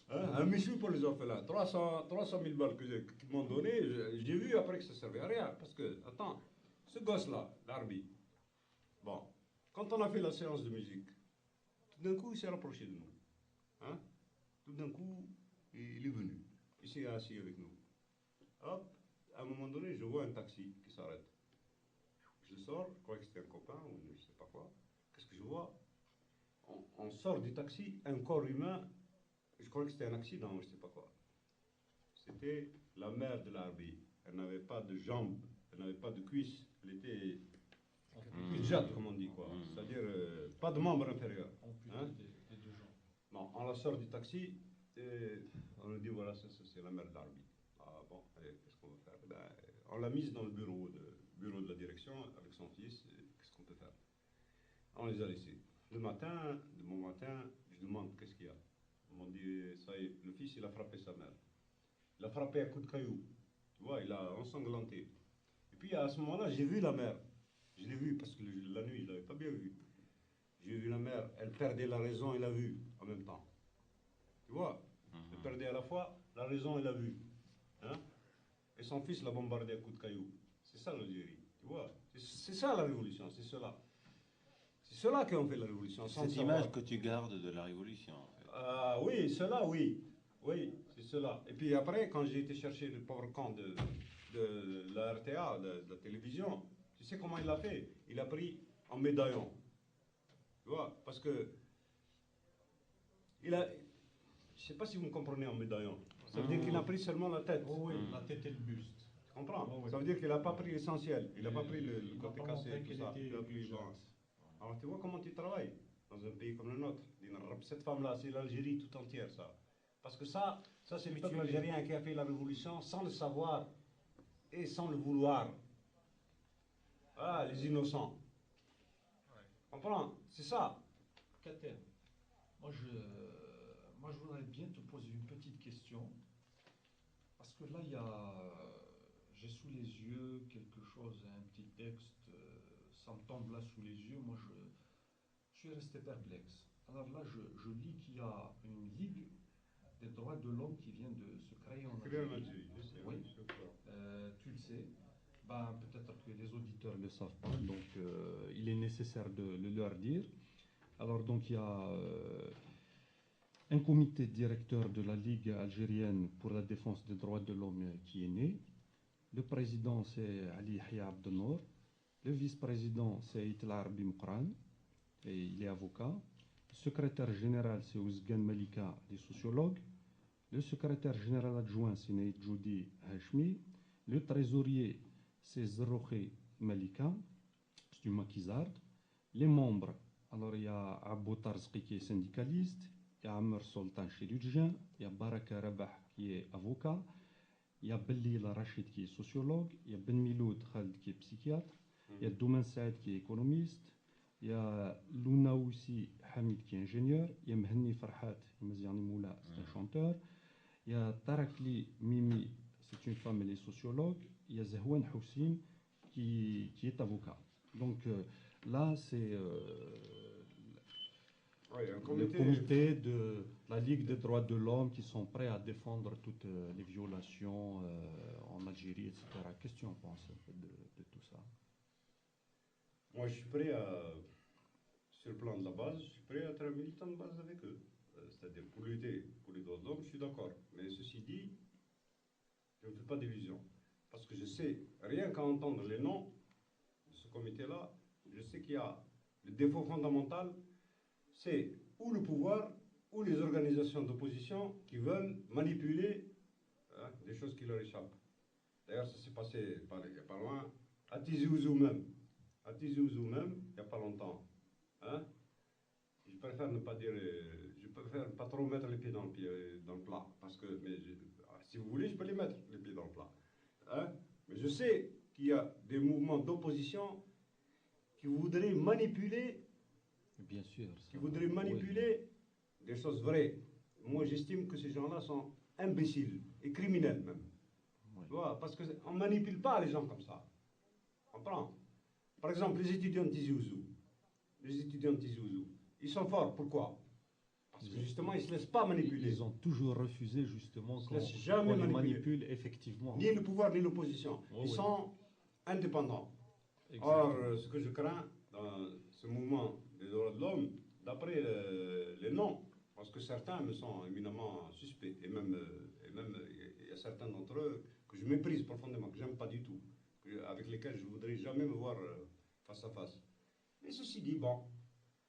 Hein, un méchoui pour les orphelins. 300 000 balles qu'ils m'ont donné, j'ai vu après que ça ne servait à rien. Parce que, attends, ce gosse-là, l'Arbi, bon, quand on a fait la séance de musique, Tout d'un coup, il s'est rapproché de nous. Hein? Tout d'un coup, il est venu. Il s'est assis avec nous. Hop, à un moment donné, je vois un taxi qui s'arrête. Je sors, je crois que c'était un copain ou je ne sais pas quoi. Qu'est-ce que je vois? On sort du taxi, un corps humain. Je crois que c'était un accident ou je ne sais pas quoi. C'était la mère de l'Arabie. Elle n'avait pas de jambes, elle n'avait pas de cuisses. Elle était jatte, comme on dit, quoi. C'est-à-dire pas de membre inférieur. Hein? Des deux jambes. Bon, on la sort du taxi et on nous dit voilà, c'est la mère de l'Arabie. Ah bon, qu'est-ce qu'on va faire? Ben, on l'a mise dans le bureau de la direction avec son fils. Qu'est-ce qu'on peut faire? On les a laissés. De mon matin, je demande qu'est-ce qu'il y a. On m'a dit, ça y est, le fils, il a frappé sa mère. Il a frappé à coups de caillou. Tu vois, il a ensanglanté. Et puis à ce moment-là, j'ai vu la mère. Je l'ai vue parce que la nuit, je ne l'avais pas bien vue. J'ai vu la mère, elle perdait la raison et la vue en même temps. Tu vois, elle perdait à la fois la raison et la vue. Hein? Et son fils l'a bombardé à coups de caillou. C'est ça l'Algérie. Tu vois, c'est ça la révolution, c'est cela. C'est cela qui ont fait la révolution. Cette image que tu gardes de la révolution, en fait. Oui, cela, oui. Oui, c'est cela. Et puis après, quand j'ai été chercher le pauvre camp de la RTA, de la télévision, tu sais comment il l'a fait? Il a pris en médaillon. Tu vois, parce que je ne sais pas si vous me comprenez en médaillon. Ça veut dire qu'il a pris seulement la tête. Oh oui, la tête et le buste. Tu comprends? Oh oui. Ça veut dire qu'il n'a pas pris l'essentiel. Il n'a pas pris le Il côté n'a pas cassé, montré tout qu'il ça. était Il a pris, bon. Alors tu vois comment tu travailles dans un pays comme le nôtre. Cette femme-là, c'est l'Algérie tout entière, ça. Parce que ça c'est le peuple algérien qui a fait la révolution sans le savoir et sans le vouloir. Ah, les innocents. Comprends? C'est ça. Kater, moi je voudrais bien te poser une petite question. Parce que là, j'ai sous les yeux quelque chose, un petit texte, ça me tombe là sous les yeux. Moi, je suis resté perplexe. Alors là, je lis qu'il y a une ligue des droits de l'homme qui vient de se créer en Algérie. Oui, tu le sais. Ben, peut-être que les auditeurs ne le savent pas, donc il est nécessaire de le leur dire. Alors donc il y a un comité directeur de la Ligue algérienne pour la défense des droits de l'homme qui est né. Le président c'est Ali Yahya Abdenour. Le vice-président c'est Itla Arabi Moukran, et il est avocat. Le secrétaire général c'est Ouzgan Malika, il est sociologue. Le secrétaire général adjoint c'est Naïd Joudi Hashmi. Le trésorier c'est Zerroukhi Malika, c'est une maquisarde. Les membres, alors il y a Abou Tarzqi qui est syndicaliste, il y a Amr Sultan chirurgien, il y a Baraka Rabah qui est avocat, il y a Belli Rachid qui est sociologue, il y a Ben Miloud Khalid qui est psychiatre, il y a Douman Saad qui est économiste, il y a Lounaoussi Hamid qui est ingénieur, il y a Mhenni Farhat Maziani Moula, c'est un chanteur, il y a Tarakli Mimi, c'est une femme, elle est sociologue, il y a Zahwan Houssine qui est avocat. Donc là, c'est le comité de la Ligue des droits de l'homme qui sont prêts à défendre toutes les violations en Algérie, etc. Qu'est-ce que tu en penses de tout ça? Moi, je suis prêt sur le plan de la base, je suis prêt à être un militant de base avec eux. C'est-à-dire pour lutter pour les droits de l'homme, je suis d'accord. Mais ceci dit, je ne fais pas d'illusion. Parce que je sais, rien qu'à entendre les noms de ce comité-là, je sais qu'il y a le défaut fondamental, c'est ou le pouvoir ou les organisations d'opposition qui veulent manipuler des choses qui leur échappent. D'ailleurs, ça s'est passé il n'y a pas loin, à Tizi Ouzou même. À Tizi Ouzou même, il n'y a pas longtemps. Hein? Je préfère ne pas dire, je préfère pas trop mettre les pieds dans le plat. Parce que, si vous voulez, je peux les mettre, les pieds dans le plat. Hein? Mais je sais qu'il y a des mouvements d'opposition qui voudraient manipuler, bien sûr, qui voudraient manipuler des choses vraies. Moi, j'estime que ces gens-là sont imbéciles et criminels même. Oui. Tu vois, parce qu'on ne manipule pas les gens comme ça. On prend. Par exemple, les étudiants de Tizi Ouzou. Les étudiants de Tizi Ouzou. Ils sont forts. Pourquoi? Parce que justement, ils ne se laissent pas manipuler. Ils ont toujours refusé justement qu'on les manipule effectivement. Ni le pouvoir ni l'opposition. Ils sont indépendants. Exactement. Or, ce que je crains dans ce mouvement des droits de l'homme, d'après les noms, parce que certains me sont éminemment suspects, et même il y a certains d'entre eux que je méprise profondément, que j'aime pas du tout, avec lesquels je ne voudrais jamais me voir face à face. Mais ceci dit, bon,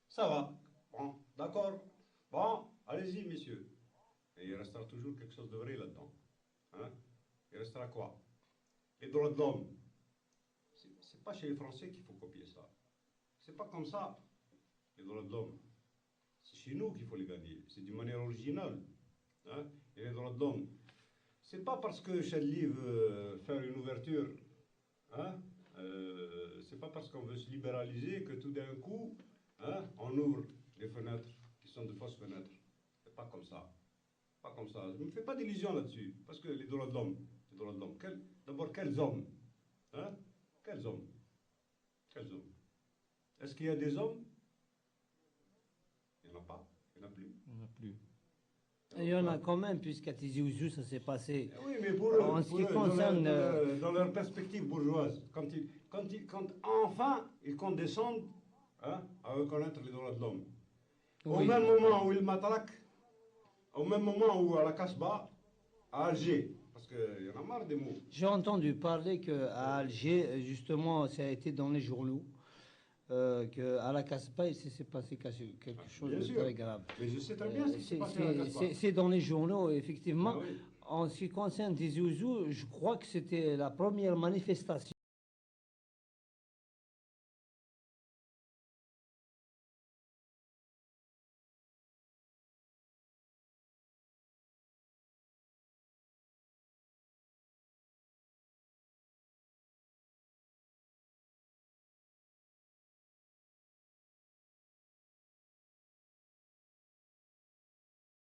ça va, bon, d'accord, bon, allez-y, messieurs. Et il restera toujours quelque chose de vrai là-dedans. Hein? Il restera quoi? Les droits de l'homme. C'est pas chez les Français qu'il faut copier ça. C'est pas comme ça, les droits de l'homme. C'est chez nous qu'il faut les gagner. C'est d'une manière originale. Hein? Et les droits de l'homme. C'est pas parce que Chadli veut faire une ouverture, hein? C'est pas parce qu'on veut se libéraliser que tout d'un coup, hein, on ouvre des fenêtres qui sont de fausses fenêtres. C'est pas comme ça. Pas comme ça. Je ne me fais pas d'illusions là-dessus. Parce que les droits de l'homme, d'abord, quels hommes? Hein? Quels hommes? Quels hommes? Est-ce qu'il y a des hommes? Il n'y en a pas. Il n'y en a plus. Il n'y en a plus. Il y en a quand même, puisqu'à Tizi Ouzou, ça s'est passé. Oui, mais pour eux, en ce qui concerne. Dans leur perspective bourgeoise, quand enfin ils condescendent, hein, à reconnaître les droits de l'homme. Oui. Au même moment où ils matraquent, au même moment où à la Casbah, à Alger, parce qu'il y en a marre des mots. J'ai entendu parler qu'à Alger, justement, ça a été dans les journaux, qu'à la Casbah, il s'est passé quelque chose Bien de sûr. très grave. Mais je sais très bien ce qui s'est passé à la Casbah. C'est dans les journaux, effectivement. Ah oui. En ce qui concerne Tizi Ouzou, je crois que c'était la première manifestation.